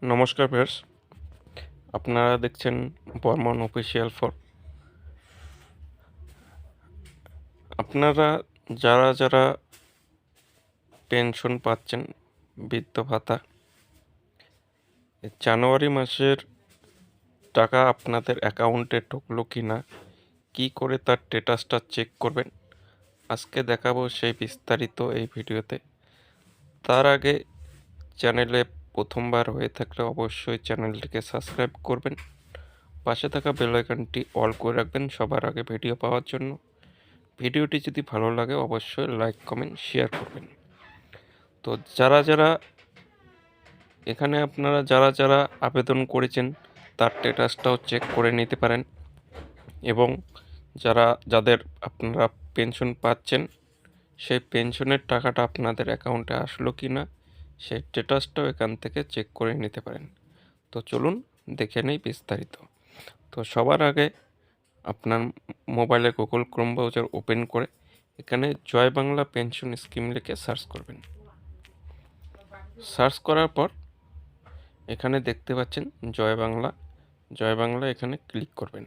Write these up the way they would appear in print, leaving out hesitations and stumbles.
নমস্কার ভিউয়ার্স, আপনারা দেখছেন বর্মন অফিসিয়াল ফর। আপনারা যারা পেনশন পাচ্ছেন, বৃদ্ধ ভাতা, জানুয়ারি মাসের টাকা আপনাদের অ্যাকাউন্টে ঢুকলো কি না, কী করে তার স্ট্যাটাসটা চেক করবেন, আজকে দেখাবো সেই বিস্তারিত এই ভিডিওতে। তার আগে চ্যানেলে প্রথমবার হয়ে থাকলে অবশ্যই চ্যানেলটিকে সাবস্ক্রাইব করবেন, পাশে থাকা বেল আইকনটি অল করে রাখবেন সবার আগে ভিডিও পাওয়ার জন্য। ভিডিওটি যদি ভালো লাগে অবশ্যই লাইক কমেন্ট শেয়ার করবেন। তো যারা এখানে আপনারা যারা আবেদন করেছেন তার স্ট্যাটাসটাও চেক করে নিতে পারেন, এবং যাদের আপনারা পেনশন পাচ্ছেন সেই পেনশনের টাকাটা আপনাদের অ্যাকাউন্টে আসলো কি না সেই স্ট্যাটাসটাও এখান থেকে চেক করে নিতে পারেন। তো চলুন দেখে নেই বিস্তারিত। তো সবার আগে আপনার মোবাইলে গুগল ক্রোম ব্রাউজার ওপেন করে এখানে জয় বাংলা পেনশন স্কিম লিখে সার্চ করবেন। সার্চ করার পর এখানে দেখতে পাচ্ছেন জয় বাংলা এখানে ক্লিক করবেন।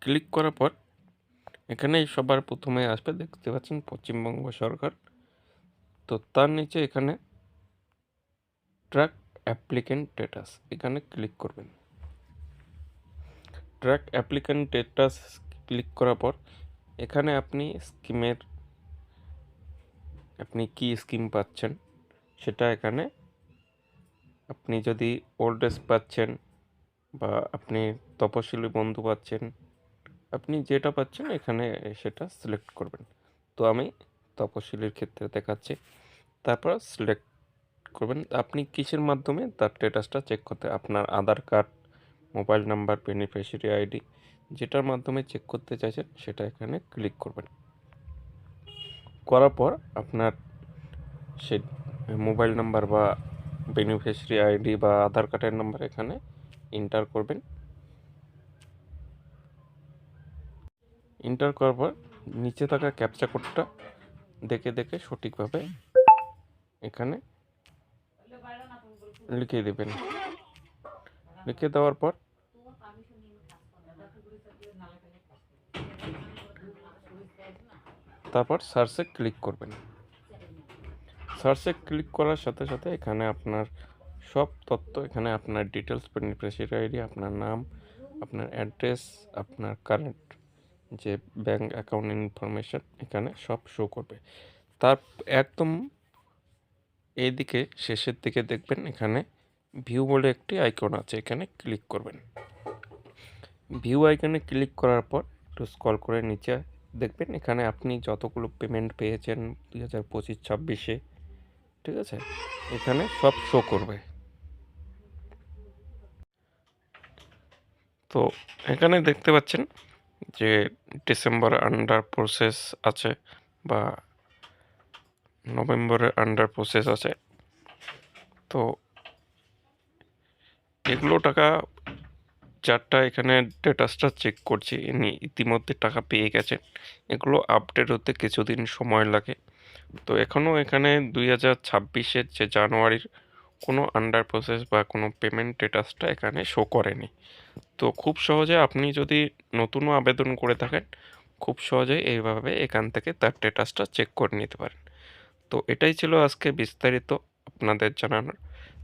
ক্লিক করার পর এখানে সবার প্রথমে আসবে, দেখতে পাচ্ছেন পশ্চিমবঙ্গ সরকার। তো তার নিচে এখানে ট্র্যাক অ্যাপ্লিকেন্ট স্ট্যাটাস এখানে ক্লিক করবেন। ট্র্যাক অ্যাপ্লিকেন্ট স্ট্যাটাস ক্লিক করার পর এখানে আপনি কি স্কিম পাচ্ছেন সেটা এখানে, আপনি যদি ওল্ড এজ পাচ্ছেন বা আপনি তপশিলি বন্ধু পাচ্ছেন, আপনি যেটা পাচ্ছেন এখানে সেটা সিলেক্ট করবেন। তো আমি তপশিলির ক্ষেত্রে দেখাচ্ছি, তারপর সিলেক্ট করবেন। আপনি কিসের মাধ্যমে তার স্ট্যাটাসটা চেক করতে, আপনার Aadhaar card, mobile number, beneficiary ID, যেটার মাধ্যমে চেক করতে চাইছেন সেটা এখানে ক্লিক করবেন। করার পর আপনার সে মোবাইল নাম্বার বা বেনিফিশিয়ারি আইডি বা আধার কার্ডের নাম্বার এখানে এন্টার করবেন। এন্টার করার পর নিচে থাকা ক্যাপচা কোডটা দেখে সঠিকভাবে এখানে লিখে দেবেন। লিখে দেওয়ার পর তারপর সার্চে ক্লিক করবেন। সার্চে ক্লিক করার সাথে সাথে এখানে আপনার সব তথ্য, এখানে আপনার ডিটেলস, বেনিফিশিয়ারি আইডি, আপনার নাম, আপনার অ্যাড্রেস, আপনার কারেন্ট যে ব্যাঙ্ক অ্যাকাউন্ট ইনফরমেশন এখানে সব শো করবে। তার একদম এইদিকে শেষের দিকে দেখবেন এখানে ভিউ বলে একটি আইকন আছে, এখানে ক্লিক করবেন। ভিউ আইকনে ক্লিক করার পর একটু স্ক্রল করে নিচে দেখবেন এখানে আপনি যতগুলো পেমেন্ট পেয়েছেন 2025-26-এ, ঠিক আছে, এখানে সব শো করবে। তো এখানে দেখতে পাচ্ছেন যে ডিসেম্বর আন্ডার প্রসেস আছে বা নভেম্বরের আন্ডার প্রসেস আছে। তো এগুলো টাকা যারটা এখানে স্ট্যাটাসটা চেক করছি ইনি ইতিমধ্যে টাকা পেয়ে গেছেন, এগুলো আপডেট হতে কিছুদিন সময় লাগে। তো এখনও এখানে 2026-এর যে জানুয়ারির কোনো আন্ডার প্রসেস বা কোনো পেমেন্ট স্ট্যাটাসটা এখানে শো করেনি। তো খুব সহজে আপনি যদি নতুনও আবেদন করে থাকেন, খুব সহজেই এইভাবে এখান থেকে তার স্ট্যাটাসটা চেক করে নিতে পারেন। তো এটাই ছিল আজকে বিস্তারিত আপনাদের জানানোর।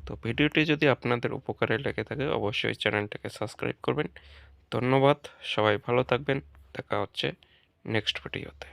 তো ভিডিওটি যদি আপনাদের উপকারে লেগে থাকে অবশ্যই চ্যানেলটাকে সাবস্ক্রাইব করবেন। ধন্যবাদ, সবাই ভালো থাকবেন, দেখা হচ্ছে নেক্সট ভিডিওতে।